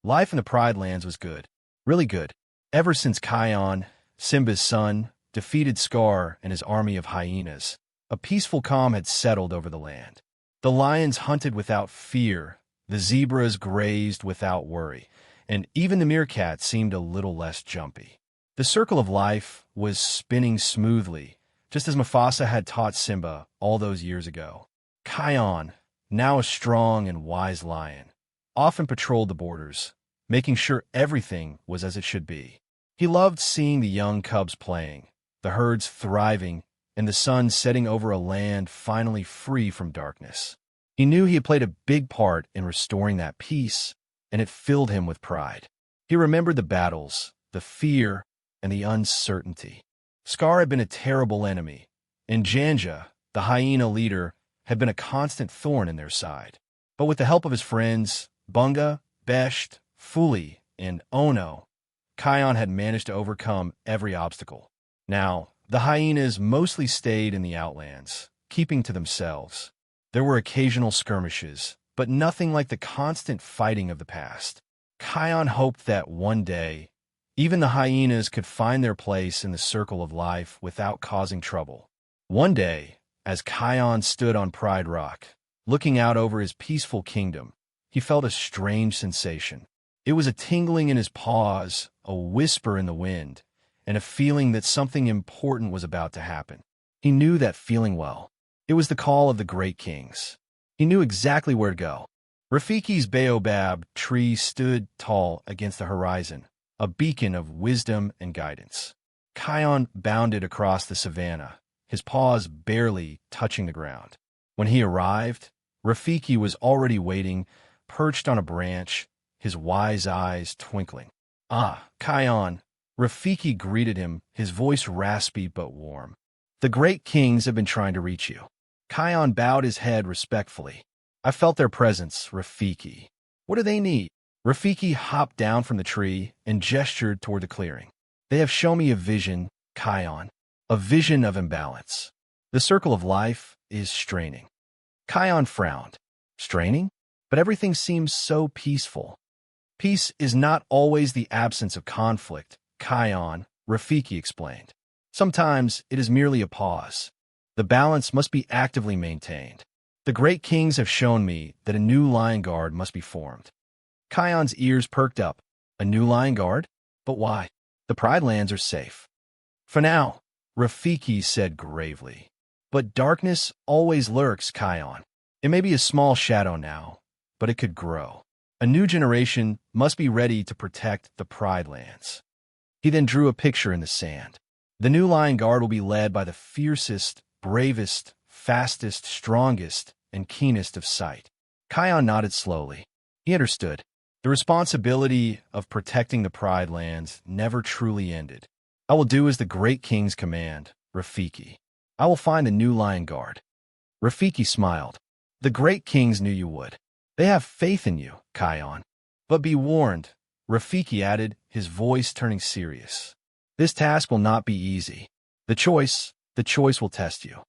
Life in the Pride Lands was good. Really good. Ever since Kion, Simba's son, defeated Scar and his army of hyenas, a peaceful calm had settled over the land. The lions hunted without fear, the zebras grazed without worry, and even the meerkat seemed a little less jumpy. The circle of life was spinning smoothly, just as Mufasa had taught Simba all those years ago. Kion, now a strong and wise lion, often patrolled the borders, making sure everything was as it should be. He loved seeing the young cubs playing, the herds thriving, and the sun setting over a land finally free from darkness. He knew he had played a big part in restoring that peace, and it filled him with pride. He remembered the battles, the fear, and the uncertainty. Scar had been a terrible enemy, and Janja, the hyena leader, had been a constant thorn in their side. But with the help of his friends, Bunga, Besht, Fuli, and Ono, Kion had managed to overcome every obstacle. Now, the hyenas mostly stayed in the outlands, keeping to themselves. There were occasional skirmishes, but nothing like the constant fighting of the past. Kion hoped that one day, even the hyenas could find their place in the circle of life without causing trouble. One day, as Kion stood on Pride Rock, looking out over his peaceful kingdom, he felt a strange sensation. It was a tingling in his paws, a whisper in the wind, and a feeling that something important was about to happen. He knew that feeling well. It was the call of the great kings. He knew exactly where to go. Rafiki's baobab tree stood tall against the horizon, a beacon of wisdom and guidance. Kion bounded across the savannah, his paws barely touching the ground. When he arrived, Rafiki was already waiting, perched on a branch, his wise eyes twinkling. "Ah, Kion," Rafiki greeted him, his voice raspy but warm. "The great kings have been trying to reach you." Kion bowed his head respectfully. "I felt their presence, Rafiki. What do they need?" Rafiki hopped down from the tree and gestured toward the clearing. "They have shown me a vision, Kion, a vision of imbalance. The circle of life is straining." Kion frowned. "Straining? But everything seems so peaceful." "Peace is not always the absence of conflict, Kion," Rafiki explained. "Sometimes it is merely a pause. The balance must be actively maintained. The great kings have shown me that a new lion guard must be formed." Kion's ears perked up. "A new lion guard? But why? The Pride Lands are safe." "For now," Rafiki said gravely. "But darkness always lurks, Kion. It may be a small shadow now, but it could grow. A new generation must be ready to protect the Pride Lands." He then drew a picture in the sand. "The new lion guard will be led by the fiercest, bravest, fastest, strongest, and keenest of sight." Kion nodded slowly. He understood. The responsibility of protecting the Pride Lands never truly ended. "I will do as the great kings command, Rafiki. I will find the new lion guard." Rafiki smiled. "The great kings knew you would. They have faith in you, Kion. But be warned," Rafiki added, his voice turning serious. "This task will not be easy. The choice will test you."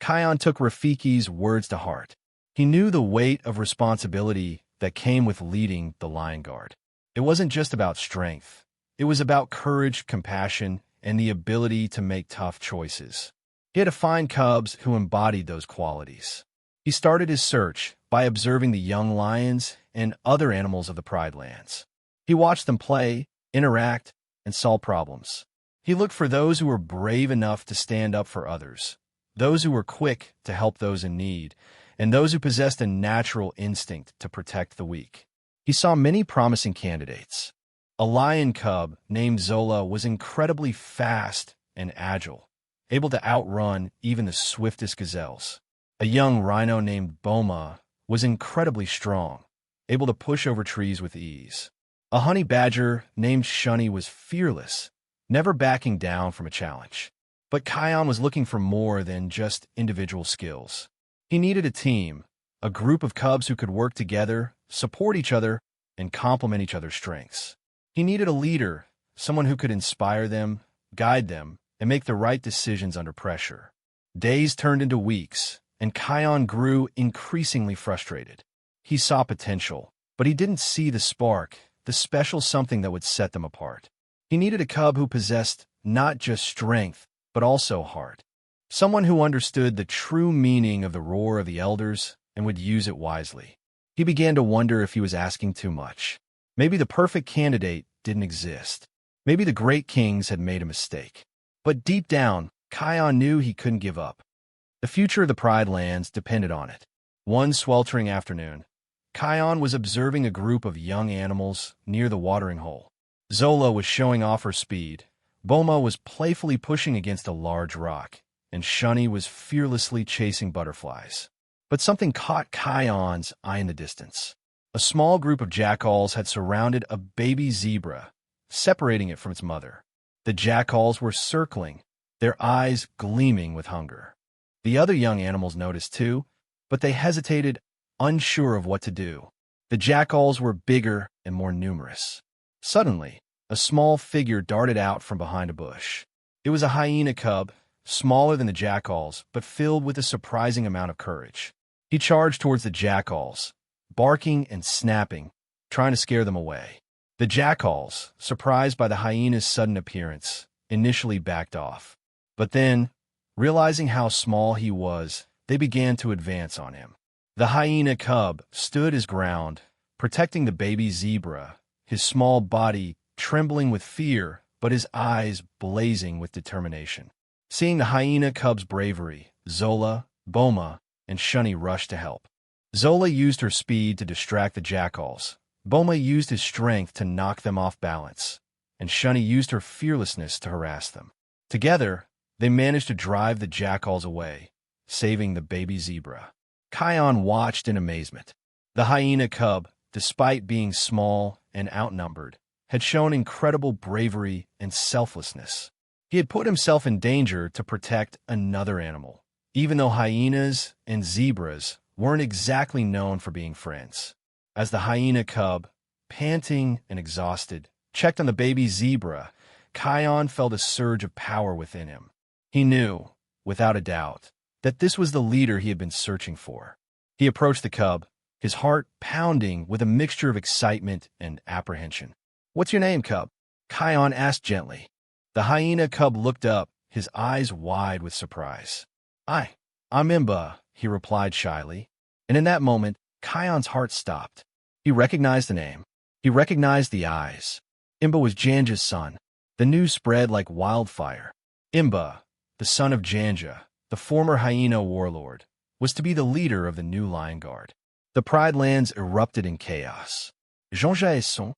Kion took Rafiki's words to heart. He knew the weight of responsibility that came with leading the Lion Guard. It wasn't just about strength. It was about courage, compassion, and the ability to make tough choices. He had to find cubs who embodied those qualities. He started his search by observing the young lions and other animals of the Pride Lands. He watched them play, interact, and solve problems. He looked for those who were brave enough to stand up for others, those who were quick to help those in need, and those who possessed a natural instinct to protect the weak. He saw many promising candidates. A lion cub named Zola was incredibly fast and agile, able to outrun even the swiftest gazelles. A young rhino named Boma was incredibly strong, able to push over trees with ease. A honey badger named Shunny was fearless, never backing down from a challenge. But Kion was looking for more than just individual skills. He needed a team, a group of cubs who could work together, support each other, and complement each other's strengths. He needed a leader, someone who could inspire them, guide them, and make the right decisions under pressure. Days turned into weeks, and Kion grew increasingly frustrated. He saw potential, but he didn't see the spark the special something that would set them apart. He needed a cub who possessed not just strength, but also heart. Someone who understood the true meaning of the roar of the elders and would use it wisely. He began to wonder if he was asking too much. Maybe the perfect candidate didn't exist. Maybe the great kings had made a mistake. But deep down, Kion knew he couldn't give up. The future of the Pride Lands depended on it. One sweltering afternoon, Kion was observing a group of young animals near the watering hole. Zola was showing off her speed, Boma was playfully pushing against a large rock, and Shunny was fearlessly chasing butterflies. But something caught Kion's eye in the distance. A small group of jackals had surrounded a baby zebra, separating it from its mother. The jackals were circling, their eyes gleaming with hunger. The other young animals noticed too, but they hesitated, unsure of what to do. The jackals were bigger and more numerous. Suddenly, a small figure darted out from behind a bush. It was a hyena cub, smaller than the jackals, but filled with a surprising amount of courage. He charged towards the jackals, barking and snapping, trying to scare them away. The jackals, surprised by the hyena's sudden appearance, initially backed off. But then, realizing how small he was, they began to advance on him. The hyena cub stood his ground, protecting the baby zebra, his small body trembling with fear, but his eyes blazing with determination. Seeing the hyena cub's bravery, Zola, Boma, and Shunny rushed to help. Zola used her speed to distract the jackals. Boma used his strength to knock them off balance, and Shunny used her fearlessness to harass them. Together, they managed to drive the jackals away, saving the baby zebra. Kion watched in amazement. The hyena cub, despite being small and outnumbered, had shown incredible bravery and selflessness. He had put himself in danger to protect another animal, even though hyenas and zebras weren't exactly known for being friends. As the hyena cub, panting and exhausted, checked on the baby zebra, Kion felt a surge of power within him. He knew, without a doubt, that this was the leader he had been searching for. He approached the cub, his heart pounding with a mixture of excitement and apprehension. "What's your name, cub?" Kion asked gently. The hyena cub looked up, his eyes wide with surprise. I'm Imba," he replied shyly. And in that moment, Kion's heart stopped. He recognized the name. He recognized the eyes. Imba was Janja's son. The news spread like wildfire. Imba, the son of Janja, the former hyena warlord, was to be the leader of the new Lion Guard. The Pride Lands erupted in chaos. "Janja est son?"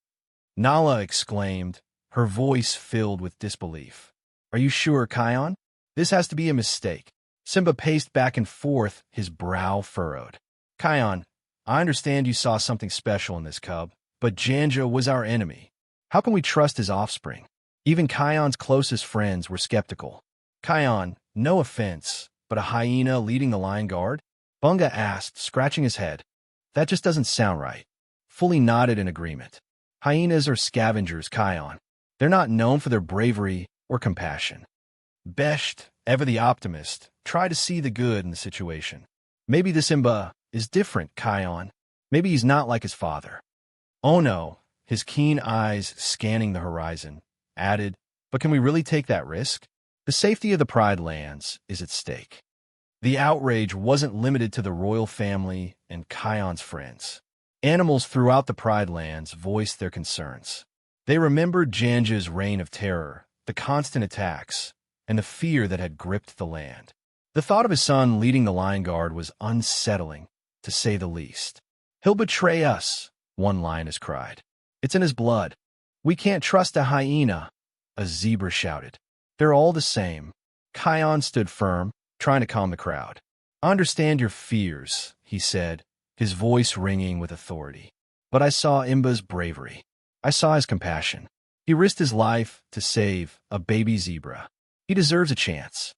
Nala exclaimed, her voice filled with disbelief. "Are you sure, Kion? This has to be a mistake." Simba paced back and forth, his brow furrowed. "Kion, I understand you saw something special in this cub, but Janja was our enemy. How can we trust his offspring?" Even Kion's closest friends were skeptical. "Kion, no offense, but a hyena leading the Lion Guard?" Bunga asked, scratching his head. "That just doesn't sound right." Fully nodded in agreement. "Hyenas are scavengers, Kion. They're not known for their bravery or compassion." Besht, ever the optimist, tried to see the good in the situation. "Maybe this Imba is different, Kion. Maybe he's not like his father." Ono, his keen eyes scanning the horizon, added, "But can we really take that risk? The safety of the Pride Lands is at stake." The outrage wasn't limited to the royal family and Kion's friends. Animals throughout the Pride Lands voiced their concerns. They remembered Janja's reign of terror, the constant attacks, and the fear that had gripped the land. The thought of his son leading the Lion Guard was unsettling, to say the least. "He'll betray us," one lioness cried. "It's in his blood. We can't trust a hyena," a zebra shouted. "They're all the same." Kion stood firm, trying to calm the crowd. "I understand your fears," he said, his voice ringing with authority. "But I saw Imba's bravery. I saw his compassion. He risked his life to save a baby zebra. He deserves a chance."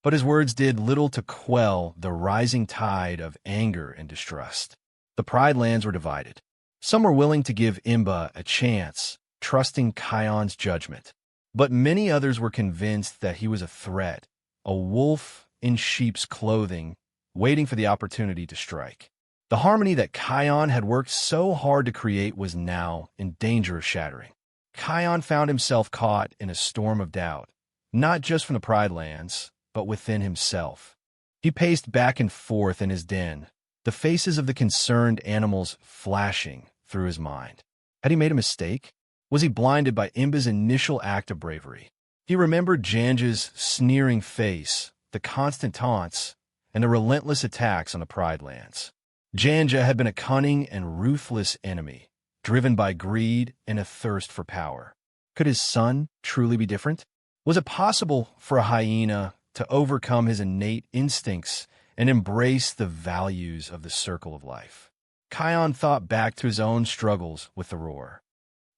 But his words did little to quell the rising tide of anger and distrust. The Pride Lands were divided. Some were willing to give Imba a chance, trusting Kion's judgment. But many others were convinced that he was a threat, a wolf in sheep's clothing, waiting for the opportunity to strike. The harmony that Kion had worked so hard to create was now in danger of shattering. Kion found himself caught in a storm of doubt, not just from the Pride Lands, but within himself. He paced back and forth in his den, the faces of the concerned animals flashing through his mind. Had he made a mistake? Was he blinded by Imba's initial act of bravery? He remembered Janja's sneering face, the constant taunts, and the relentless attacks on the Pride Lands. Janja had been a cunning and ruthless enemy, driven by greed and a thirst for power. Could his son truly be different? Was it possible for a hyena to overcome his innate instincts and embrace the values of the circle of life? Kion thought back to his own struggles with the roar.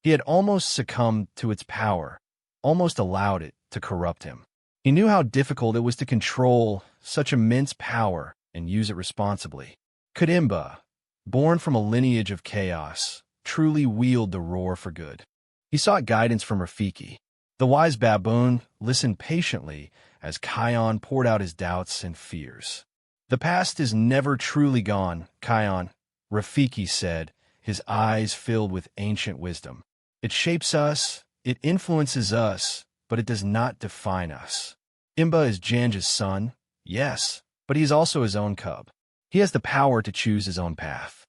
He had almost succumbed to its power, almost allowed it to corrupt him. He knew how difficult it was to control such immense power and use it responsibly. Could Imba, born from a lineage of chaos, truly wield the roar for good? He sought guidance from Rafiki. The wise baboon listened patiently as Kion poured out his doubts and fears. The past is never truly gone, Kion, Rafiki said, his eyes filled with ancient wisdom. It shapes us, it influences us, but it does not define us. Imba is Janja's son, yes, but he is also his own cub. He has the power to choose his own path.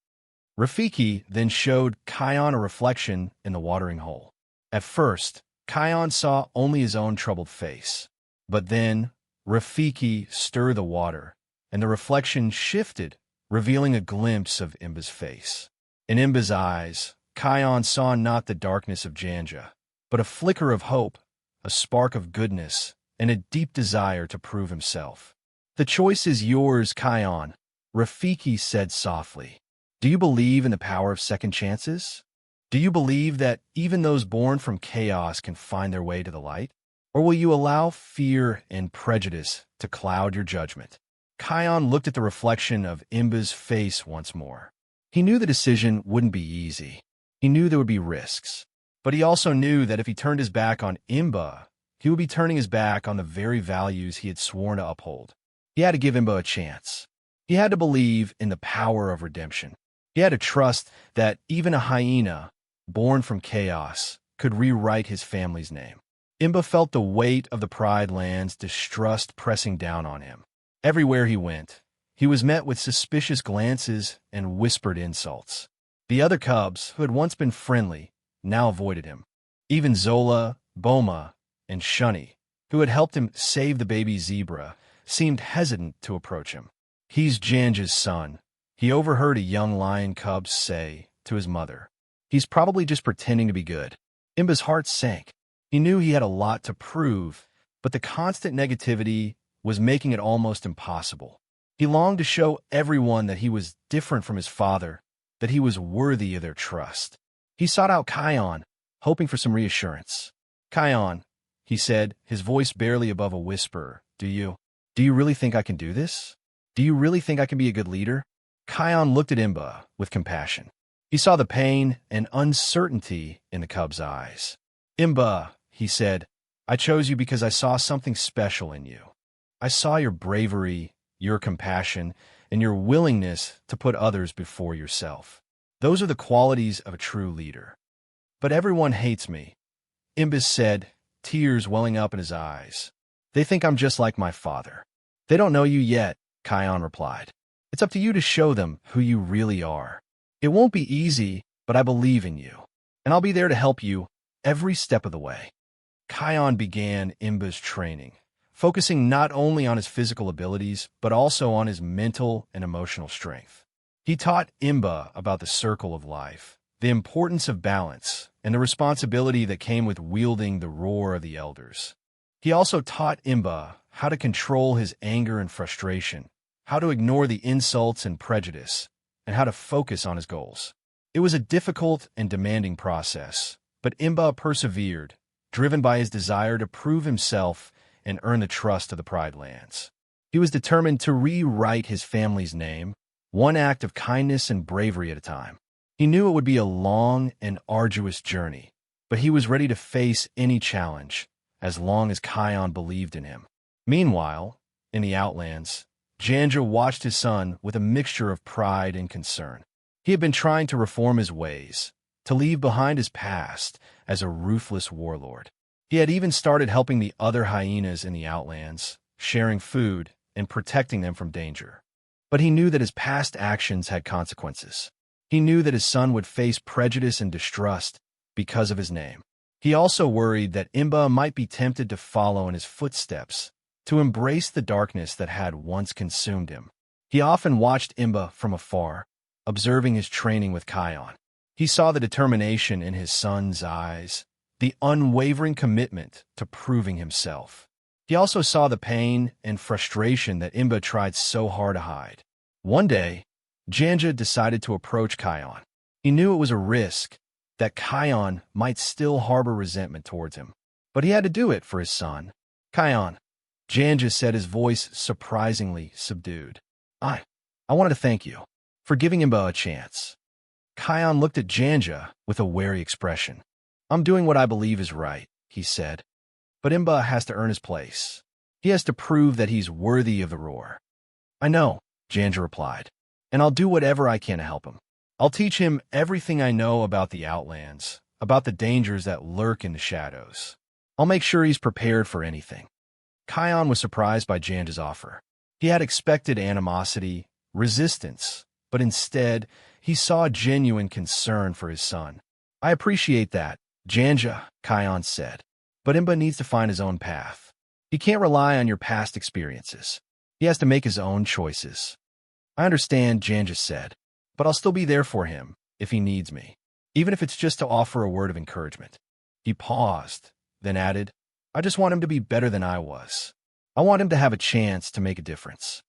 Rafiki then showed Kion a reflection in the watering hole. At first, Kion saw only his own troubled face. But then, Rafiki stirred the water, and the reflection shifted, revealing a glimpse of Imba's face. In Imba's eyes, Kion saw not the darkness of Janja, but a flicker of hope, a spark of goodness, and a deep desire to prove himself. The choice is yours, Kion, Rafiki said softly. Do you believe in the power of second chances? Do you believe that even those born from chaos can find their way to the light? Or will you allow fear and prejudice to cloud your judgment? Kion looked at the reflection of Imba's face once more. He knew the decision wouldn't be easy. He knew there would be risks. But he also knew that if he turned his back on Imba, he would be turning his back on the very values he had sworn to uphold. He had to give Imba a chance. He had to believe in the power of redemption. He had to trust that even a hyena, born from chaos, could rewrite his family's name. Imba felt the weight of the Pride Land's distrust pressing down on him. Everywhere he went, he was met with suspicious glances and whispered insults. The other cubs, who had once been friendly, now avoided him. Even Zola, Boma, and Shunny, who had helped him save the baby zebra, seemed hesitant to approach him. He's Janja's son, he overheard a young lion cub say to his mother. He's probably just pretending to be good. Imba's heart sank. He knew he had a lot to prove, but the constant negativity was making it almost impossible. He longed to show everyone that he was different from his father, that he was worthy of their trust. He sought out Kion, hoping for some reassurance. Kion, he said, his voice barely above a whisper, Do you really think I can do this? Do you really think I can be a good leader? Kion looked at Imba with compassion. He saw the pain and uncertainty in the cub's eyes. Imba, he said, I chose you because I saw something special in you. I saw your bravery, your compassion, and your willingness to put others before yourself. Those are the qualities of a true leader. But everyone hates me, Imba said, tears welling up in his eyes. They think I'm just like my father. They don't know you yet, Kion replied. It's up to you to show them who you really are. It won't be easy, but I believe in you, and I'll be there to help you every step of the way. Kion began Imba's training, focusing not only on his physical abilities, but also on his mental and emotional strength. He taught Imba about the circle of life, the importance of balance, and the responsibility that came with wielding the roar of the elders. He also taught Imba how to control his anger and frustration, how to ignore the insults and prejudice, and how to focus on his goals. It was a difficult and demanding process, but Imba persevered, driven by his desire to prove himself and earn the trust of the Pride Lands. He was determined to rewrite his family's name, one act of kindness and bravery at a time. He knew it would be a long and arduous journey, but he was ready to face any challenge, as long as Kion believed in him. Meanwhile, in the Outlands, Janja watched his son with a mixture of pride and concern. He had been trying to reform his ways, to leave behind his past as a ruthless warlord. He had even started helping the other hyenas in the Outlands, sharing food and protecting them from danger. But he knew that his past actions had consequences. He knew that his son would face prejudice and distrust because of his name. He also worried that Imba might be tempted to follow in his footsteps, to embrace the darkness that had once consumed him. He often watched Imba from afar, observing his training with Kion. He saw the determination in his son's eyes, the unwavering commitment to proving himself. He also saw the pain and frustration that Imba tried so hard to hide. One day, Janja decided to approach Kion. He knew it was a risk, that Kion might still harbor resentment towards him. But he had to do it for his son. Kion, Janja said, his voice surprisingly subdued. I wanted to thank you for giving Imba a chance. Kion looked at Janja with a wary expression. I'm doing what I believe is right, he said. But Imba has to earn his place. He has to prove that he's worthy of the roar. I know, Janja replied, and I'll do whatever I can to help him. I'll teach him everything I know about the Outlands, about the dangers that lurk in the shadows. I'll make sure he's prepared for anything. Kion was surprised by Janja's offer. He had expected animosity, resistance, but instead, he saw genuine concern for his son. I appreciate that, Janja, Kion said. But Imba needs to find his own path. He can't rely on your past experiences. He has to make his own choices. I understand, Janja said, but I'll still be there for him if he needs me, even if it's just to offer a word of encouragement. He paused, then added, I just want him to be better than I was. I want him to have a chance to make a difference.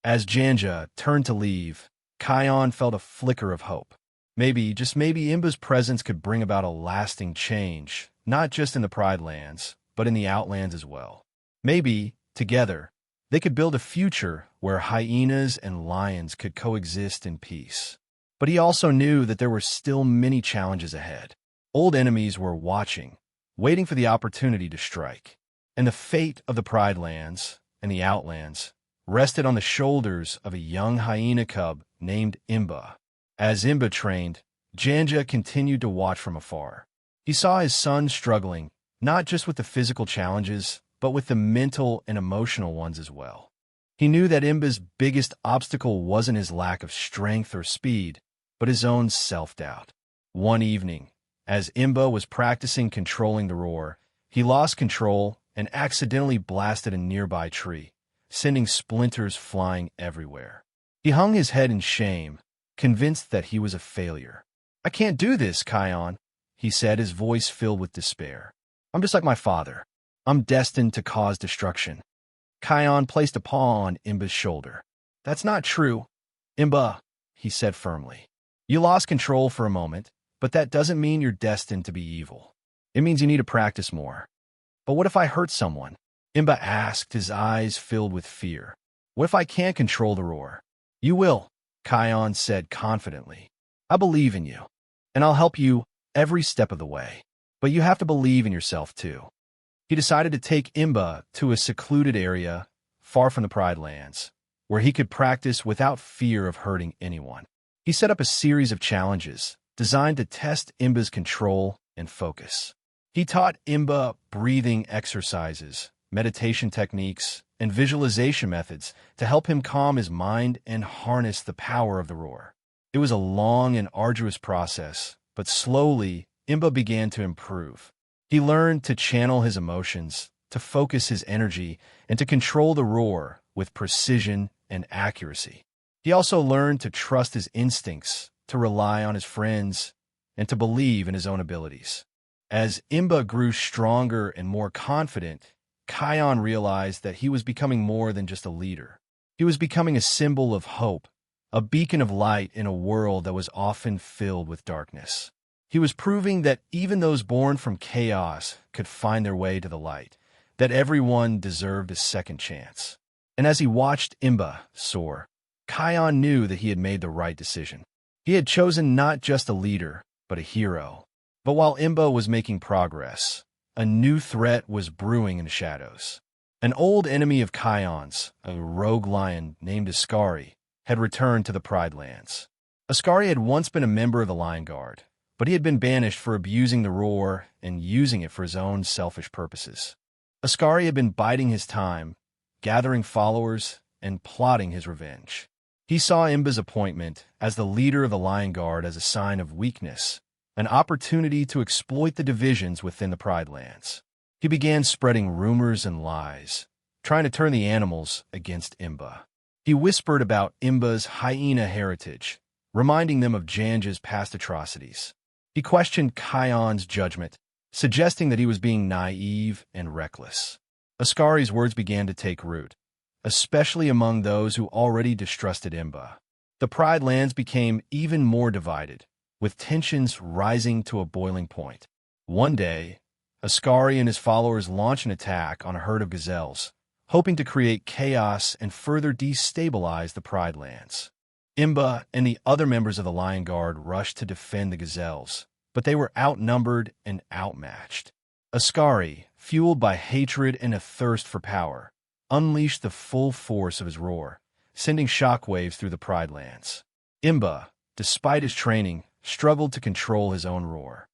As Janja turned to leave, Kion felt a flicker of hope. Maybe, just maybe, Imba's presence could bring about a lasting change, not just in the Pride Lands, but in the Outlands as well. Maybe, together, they could build a future where hyenas and lions could coexist in peace. But he also knew that there were still many challenges ahead. Old enemies were watching, waiting for the opportunity to strike. And the fate of the Pride Lands and the Outlands rested on the shoulders of a young hyena cub named Imba. As Imba trained, Janja continued to watch from afar. He saw his son struggling, not just with the physical challenges, but with the mental and emotional ones as well. He knew that Imba's biggest obstacle wasn't his lack of strength or speed, but his own self-doubt. One evening, as Imba was practicing controlling the roar, he lost control and accidentally blasted a nearby tree, sending splinters flying everywhere. He hung his head in shame, convinced that he was a failure. I can't do this, Kion, he said, his voice filled with despair. I'm just like my father. I'm destined to cause destruction. Kion placed a paw on Imba's shoulder. That's not true. Imba, he said firmly. You lost control for a moment, but that doesn't mean you're destined to be evil. It means you need to practice more. But what if I hurt someone? Imba asked, his eyes filled with fear. What if I can't control the roar? You will, Kion said confidently. I believe in you, and I'll help you every step of the way. But you have to believe in yourself too. He decided to take Imba to a secluded area far from the Pride Lands, where he could practice without fear of hurting anyone. He set up a series of challenges designed to test Imba's control and focus. He taught Imba breathing exercises, meditation techniques, and visualization methods to help him calm his mind and harness the power of the roar. It was a long and arduous process, but slowly, Imba began to improve. He learned to channel his emotions, to focus his energy, and to control the roar with precision and accuracy. He also learned to trust his instincts, to rely on his friends, and to believe in his own abilities. As Imba grew stronger and more confident, Kion realized that he was becoming more than just a leader. He was becoming a symbol of hope, a beacon of light in a world that was often filled with darkness. He was proving that even those born from chaos could find their way to the light, that everyone deserved a second chance. And as he watched Imba soar, Kion knew that he had made the right decision. He had chosen not just a leader, but a hero. But while Imba was making progress, a new threat was brewing in the shadows. An old enemy of Kion's, a rogue lion named Ascari, had returned to the Pride Lands. Ascari had once been a member of the Lion Guard, but he had been banished for abusing the roar and using it for his own selfish purposes. Ascari had been biding his time, gathering followers, and plotting his revenge. He saw Imba's appointment as the leader of the Lion Guard as a sign of weakness, an opportunity to exploit the divisions within the Pride Lands. He began spreading rumors and lies, trying to turn the animals against Imba. He whispered about Imba's hyena heritage, reminding them of Janja's past atrocities. He questioned Kion's judgment, suggesting that he was being naive and reckless. Ascari's words began to take root, especially among those who already distrusted Imba. The Pride Lands became even more divided, with tensions rising to a boiling point. One day, Ascari and his followers launched an attack on a herd of gazelles, hoping to create chaos and further destabilize the Pride Lands. Imba and the other members of the Lion Guard rushed to defend the gazelles, but they were outnumbered and outmatched. Ascari, fueled by hatred and a thirst for power, unleashed the full force of his roar, sending shockwaves through the Pride Lands. Imba, despite his training, struggled to control his own roar.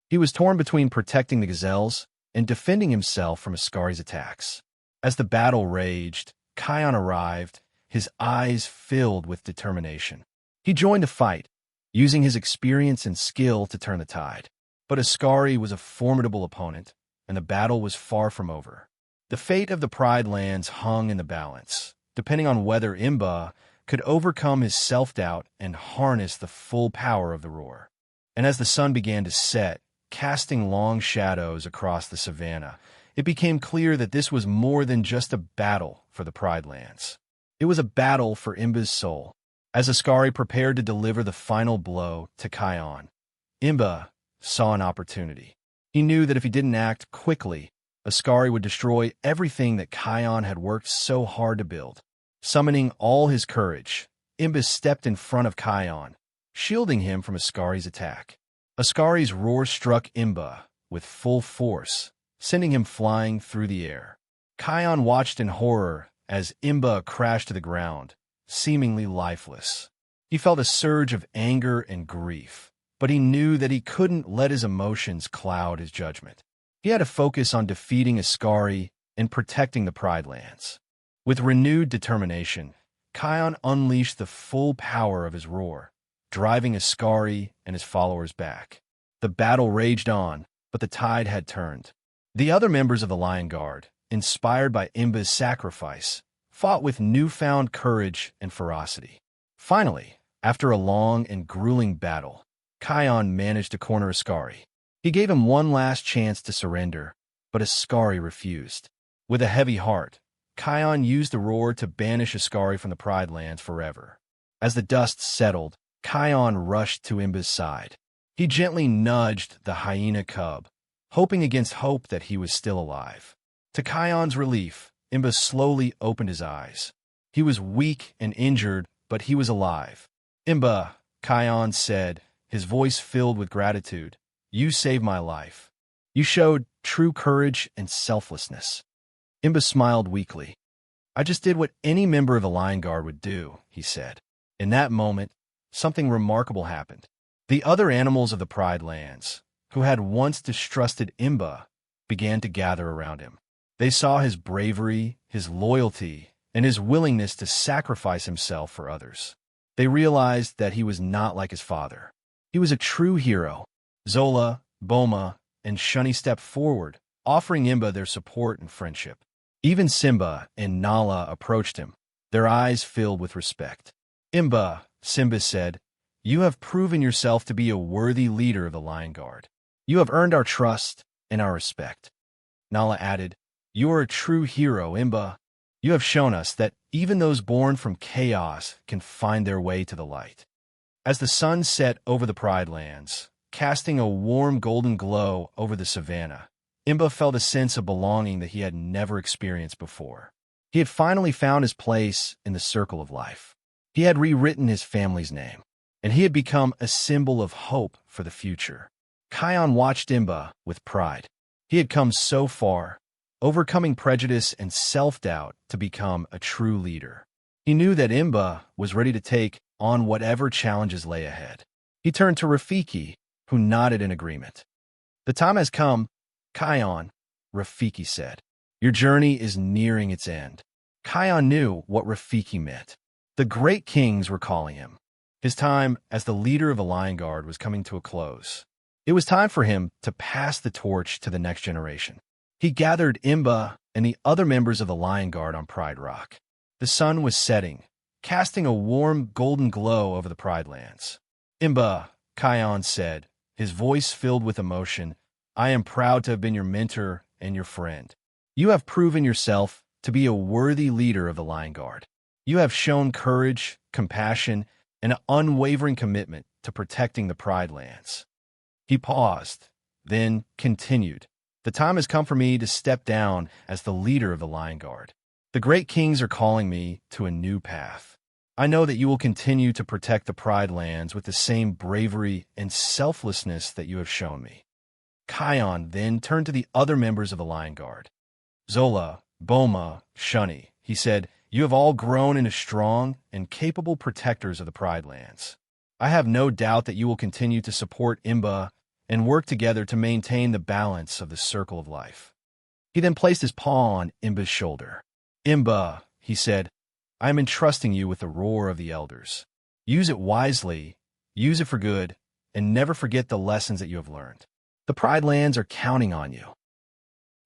He was torn between protecting the gazelles and defending himself from Ascari's attacks. As the battle raged, Kion arrived, his eyes filled with determination. He joined the fight, using his experience and skill to turn the tide. But Ascari was a formidable opponent, and the battle was far from over. The fate of the Pride Lands hung in the balance, depending on whether Imba could overcome his self-doubt and harness the full power of the roar. And as the sun began to set, casting long shadows across the savannah, it became clear that this was more than just a battle for the Pride Lands. It was a battle for Imba's soul. As Ascari prepared to deliver the final blow to Kion, Imba saw an opportunity. He knew that if he didn't act quickly, Ascari would destroy everything that Kion had worked so hard to build. Summoning all his courage, Imba stepped in front of Kion, shielding him from Ascari's attack. Ascari's roar struck Imba with full force, sending him flying through the air. Kion watched in horror as Imba crashed to the ground, seemingly lifeless. He felt a surge of anger and grief, but he knew that he couldn't let his emotions cloud his judgment. He had to focus on defeating Ascari and protecting the Pride Lands. With renewed determination, Kion unleashed the full power of his roar, driving Ascari and his followers back. The battle raged on, but the tide had turned. The other members of the Lion Guard, inspired by Imba's sacrifice, fought with newfound courage and ferocity. Finally, after a long and grueling battle, Kion managed to corner Ascari. He gave him one last chance to surrender, but Ascari refused. With a heavy heart, Kion used the roar to banish Ascari from the Pride Lands forever. As the dust settled, Kion rushed to Imba's side. He gently nudged the hyena cub, hoping against hope that he was still alive. To Kion's relief, Imba slowly opened his eyes. He was weak and injured, but he was alive. "Imba," Kion said, his voice filled with gratitude, "you saved my life. You showed true courage and selflessness." Imba smiled weakly. "I just did what any member of the Lion Guard would do," he said. In that moment, something remarkable happened. The other animals of the Pride Lands, who had once distrusted Imba, began to gather around him. They saw his bravery, his loyalty, and his willingness to sacrifice himself for others. They realized that he was not like his father. He was a true hero. Zola, Boma, and Shunny stepped forward, offering Imba their support and friendship. Even Simba and Nala approached him, their eyes filled with respect. "Imba," Simba said, "you have proven yourself to be a worthy leader of the Lion Guard. You have earned our trust and our respect." Nala added, "You are a true hero, Imba. You have shown us that even those born from chaos can find their way to the light." As the sun set over the Pride Lands, casting a warm golden glow over the savannah, Imba felt a sense of belonging that he had never experienced before. He had finally found his place in the circle of life. He had rewritten his family's name, and he had become a symbol of hope for the future. Kion watched Imba with pride. He had come so far, overcoming prejudice and self-doubt to become a true leader. He knew that Imba was ready to take on whatever challenges lay ahead. He turned to Rafiki, who nodded in agreement. "The time has come, Kion," Rafiki said. "Your journey is nearing its end." Kion knew what Rafiki meant. The great kings were calling him. His time as the leader of the Lion Guard was coming to a close. It was time for him to pass the torch to the next generation. He gathered Imba and the other members of the Lion Guard on Pride Rock. The sun was setting, casting a warm golden glow over the Pride Lands. "Imba," Kion said, his voice filled with emotion, "I am proud to have been your mentor and your friend. You have proven yourself to be a worthy leader of the Lion Guard. You have shown courage, compassion, and an unwavering commitment to protecting the Pride Lands." He paused, then continued. "The time has come for me to step down as the leader of the Lion Guard. The great kings are calling me to a new path. I know that you will continue to protect the Pride Lands with the same bravery and selflessness that you have shown me." Kion then turned to the other members of the Lion Guard. "Zola, Boma, Shunny," he said, "you have all grown into strong and capable protectors of the Pride Lands. I have no doubt that you will continue to support Imba and work together to maintain the balance of the circle of life." He then placed his paw on Imba's shoulder. "Imba," he said, "I am entrusting you with the roar of the elders. Use it wisely, use it for good, and never forget the lessons that you have learned. The Pride Lands are counting on you."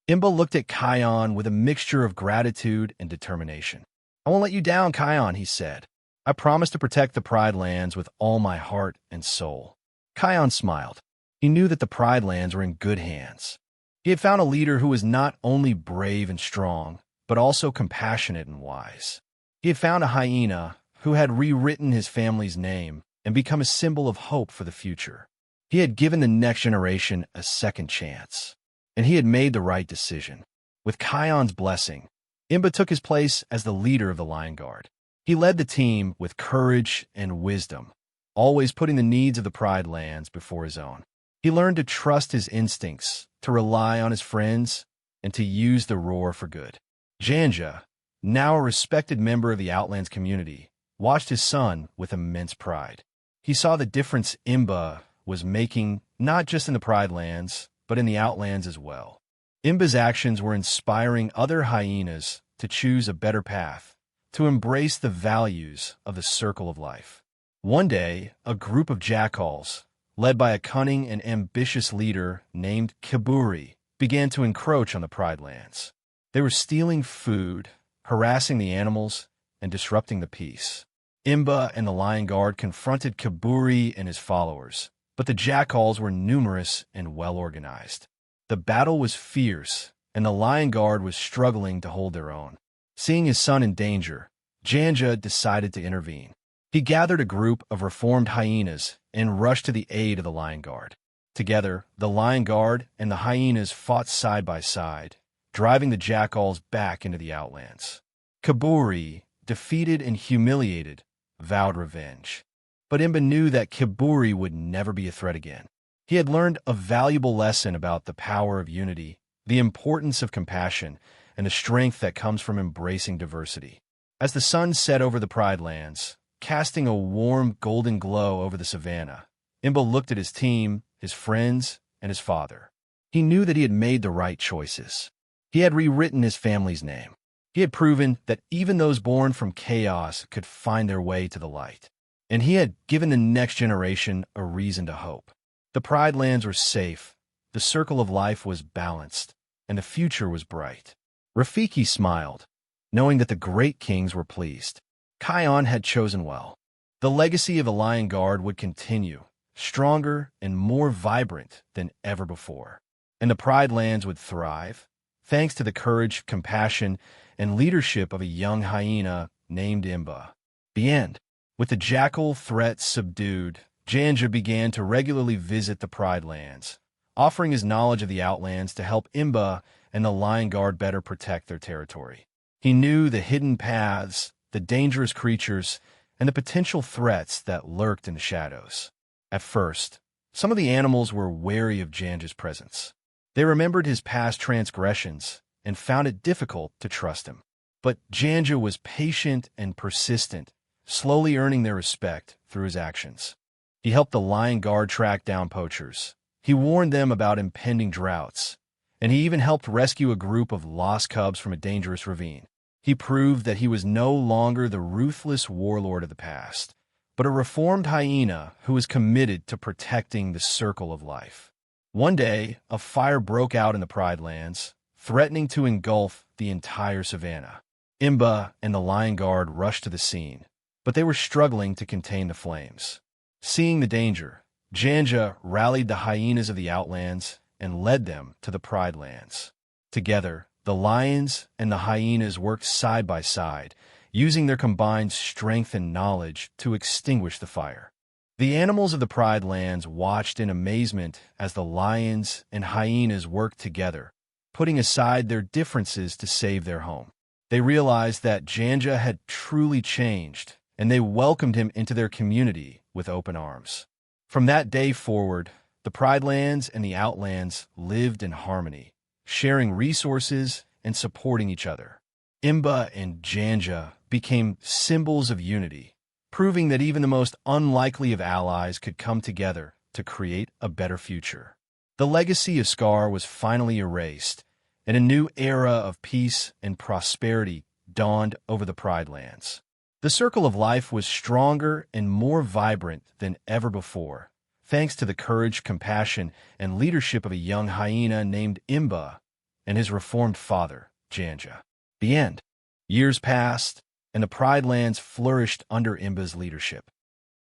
Imba looked at Kion with a mixture of gratitude and determination. "I won't let you down, Kion," he said. "I promise to protect the Pride Lands with all my heart and soul." Kion smiled. He knew that the Pride Lands were in good hands. He had found a leader who was not only brave and strong, but also compassionate and wise. He had found a hyena who had rewritten his family's name and become a symbol of hope for the future. He had given the next generation a second chance, and he had made the right decision. With Kion's blessing, Imba took his place as the leader of the Lion Guard. He led the team with courage and wisdom, always putting the needs of the Pride Lands before his own. He learned to trust his instincts, to rely on his friends, and to use the roar for good. Janja, now a respected member of the Outlands community, watched his son with immense pride. He saw the difference Imba was making not just in the Pride Lands, but in the Outlands as well. Imba's actions were inspiring other hyenas to choose a better path, to embrace the values of the circle of life. One day, a group of jackals, led by a cunning and ambitious leader named Kiburi, began to encroach on the Pride Lands. They were stealing food, harassing the animals, and disrupting the peace. Imba and the Lion Guard confronted Kiburi and his followers, but the jackals were numerous and well-organized. The battle was fierce, and the Lion Guard was struggling to hold their own. Seeing his son in danger, Janja decided to intervene. He gathered a group of reformed hyenas and rushed to the aid of the Lion Guard. Together, the Lion Guard and the hyenas fought side by side, driving the jackals back into the Outlands. Kiburi, defeated and humiliated, vowed revenge. But Imba knew that Kiburi would never be a threat again. He had learned a valuable lesson about the power of unity, the importance of compassion, and the strength that comes from embracing diversity. As the sun set over the Pride Lands, casting a warm golden glow over the savannah, Imba looked at his team, his friends, and his father. He knew that he had made the right choices. He had rewritten his family's name. He had proven that even those born from chaos could find their way to the light. And he had given the next generation a reason to hope. The Pride Lands were safe, the circle of life was balanced, and the future was bright. Rafiki smiled, knowing that the great kings were pleased. Kion had chosen well. The legacy of the Lion Guard would continue, stronger and more vibrant than ever before. And the Pride Lands would thrive, thanks to the courage, compassion, and leadership of a young hyena named Imba. The end. With the jackal threat subdued, Janja began to regularly visit the Pride Lands, offering his knowledge of the Outlands to help Imba and the Lion Guard better protect their territory. He knew the hidden paths, the dangerous creatures, and the potential threats that lurked in the shadows. At first, some of the animals were wary of Janja's presence. They remembered his past transgressions and found it difficult to trust him. But Janja was patient and persistent, slowly earning their respect through his actions. He helped the lion guard track down poachers. He warned them about impending droughts, and he even helped rescue a group of lost cubs from a dangerous ravine. He proved that he was no longer the ruthless warlord of the past, but a reformed hyena who was committed to protecting the circle of life. One day, a fire broke out in the Pride Lands, threatening to engulf the entire savanna. Imba and the lion guard rushed to the scene, but they were struggling to contain the flames. Seeing the danger, Janja rallied the hyenas of the Outlands and led them to the Pride Lands. Together, the lions and the hyenas worked side by side, using their combined strength and knowledge to extinguish the fire. The animals of the Pride Lands watched in amazement as the lions and hyenas worked together, putting aside their differences to save their home. They realized that Janja had truly changed, and they welcomed him into their community with open arms. From that day forward, the Pride Lands and the Outlands lived in harmony, sharing resources and supporting each other. Imba and Janja became symbols of unity, proving that even the most unlikely of allies could come together to create a better future. The legacy of Ascari was finally erased, and a new era of peace and prosperity dawned over the Pride Lands. The circle of life was stronger and more vibrant than ever before, thanks to the courage, compassion, and leadership of a young hyena named Imba and his reformed father, Janja. The end. Years passed, and the Pride Lands flourished under Imba's leadership.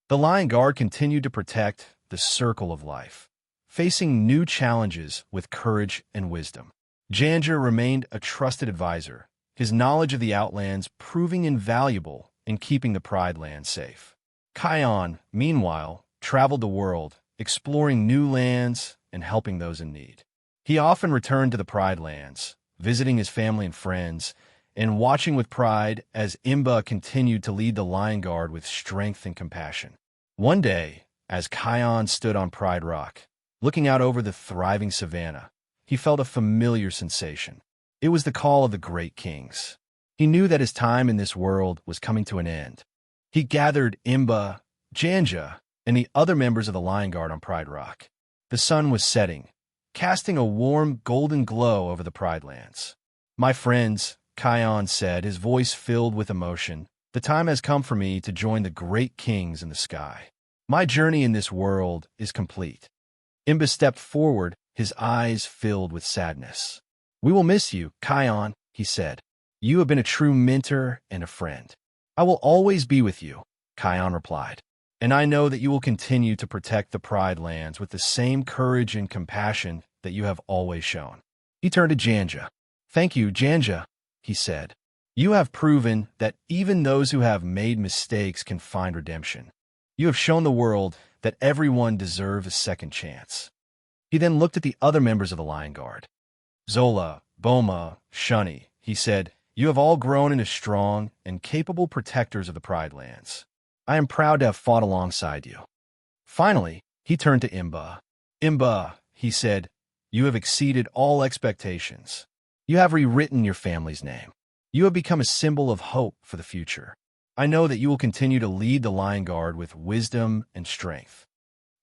The Lion Guard continued to protect the circle of life, facing new challenges with courage and wisdom. Janja remained a trusted advisor, his knowledge of the Outlands proving invaluable in keeping the Pride Lands safe. Kion, meanwhile, traveled the world, exploring new lands and helping those in need. He often returned to the Pride Lands, visiting his family and friends, and watching with pride as Imba continued to lead the Lion Guard with strength and compassion. One day, as Kion stood on Pride Rock, looking out over the thriving savanna, he felt a familiar sensation. It was the call of the great kings. He knew that his time in this world was coming to an end. He gathered Imba, Janja, and the other members of the Lion Guard on Pride Rock. The sun was setting, casting a warm golden glow over the Pride Lands. "My friends," Kion said, his voice filled with emotion, "the time has come for me to join the great kings in the sky. My journey in this world is complete." Imba stepped forward, his eyes filled with sadness. "We will miss you, Kion," he said. "You have been a true mentor and a friend." "I will always be with you," Kion replied. "And I know that you will continue to protect the Pride Lands with the same courage and compassion that you have always shown." He turned to Janja. "Thank you, Janja," he said. "You have proven that even those who have made mistakes can find redemption. You have shown the world that everyone deserves a second chance." He then looked at the other members of the Lion Guard. "Zola, Boma, Shunny," he said, "you have all grown into strong and capable protectors of the Pride Lands. I am proud to have fought alongside you." Finally, he turned to Imba. "Imba," he said, "you have exceeded all expectations. You have rewritten your family's name. You have become a symbol of hope for the future. I know that you will continue to lead the Lion Guard with wisdom and strength."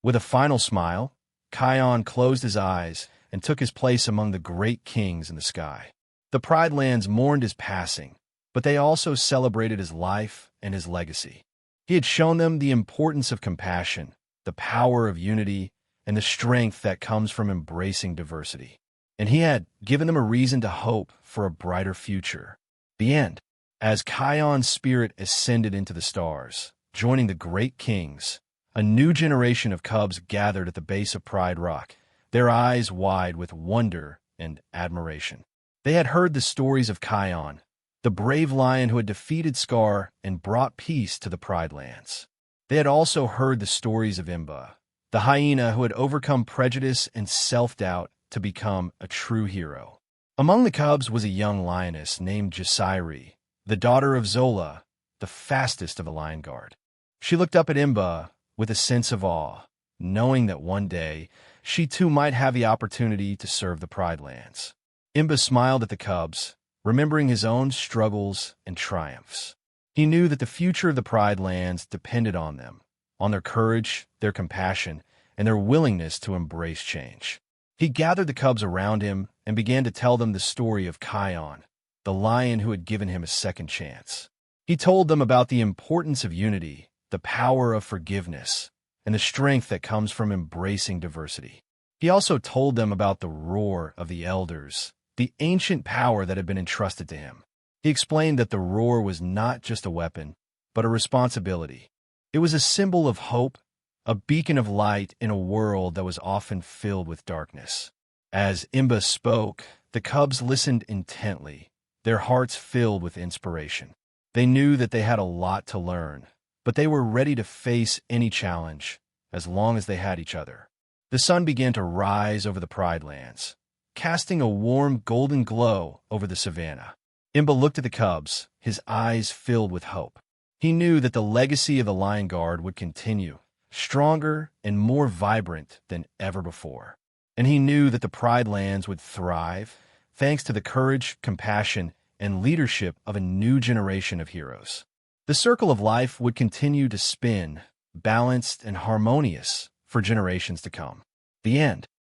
With a final smile, Kion closed his eyes and took his place among the great kings in the sky. The Pride Lands mourned his passing, but they also celebrated his life and his legacy. He had shown them the importance of compassion, the power of unity, and the strength that comes from embracing diversity. And he had given them a reason to hope for a brighter future. The end. As Kion's spirit ascended into the stars, joining the great kings, a new generation of cubs gathered at the base of Pride Rock, their eyes wide with wonder and admiration. They had heard the stories of Kion, the brave lion who had defeated Ascari and brought peace to the Pride Lands. They had also heard the stories of Imba, the hyena who had overcome prejudice and self-doubt to become a true hero. Among the cubs was a young lioness named Ascari, the daughter of Zola, the fastest of the Lion Guard. She looked up at Imba with a sense of awe, knowing that one day she too might have the opportunity to serve the Pride Lands. Imba smiled at the cubs, remembering his own struggles and triumphs. He knew that the future of the Pride Lands depended on them, on their courage, their compassion, and their willingness to embrace change. He gathered the cubs around him and began to tell them the story of Kion, the lion who had given him a second chance. He told them about the importance of unity, the power of forgiveness, and the strength that comes from embracing diversity. He also told them about the roar of the elders, the ancient power that had been entrusted to him. He explained that the roar was not just a weapon, but a responsibility. It was a symbol of hope, a beacon of light in a world that was often filled with darkness. As Imba spoke, the cubs listened intently, their hearts filled with inspiration. They knew that they had a lot to learn, but they were ready to face any challenge, as long as they had each other. The sun began to rise over the Pride Lands, casting a warm golden glow over the savannah. Imba looked at the cubs, his eyes filled with hope. He knew that the legacy of the Lion Guard would continue, stronger and more vibrant than ever before. And he knew that the Pride Lands would thrive, thanks to the courage, compassion, and leadership of a new generation of heroes. The circle of life would continue to spin, balanced and harmonious, for generations to come. The end.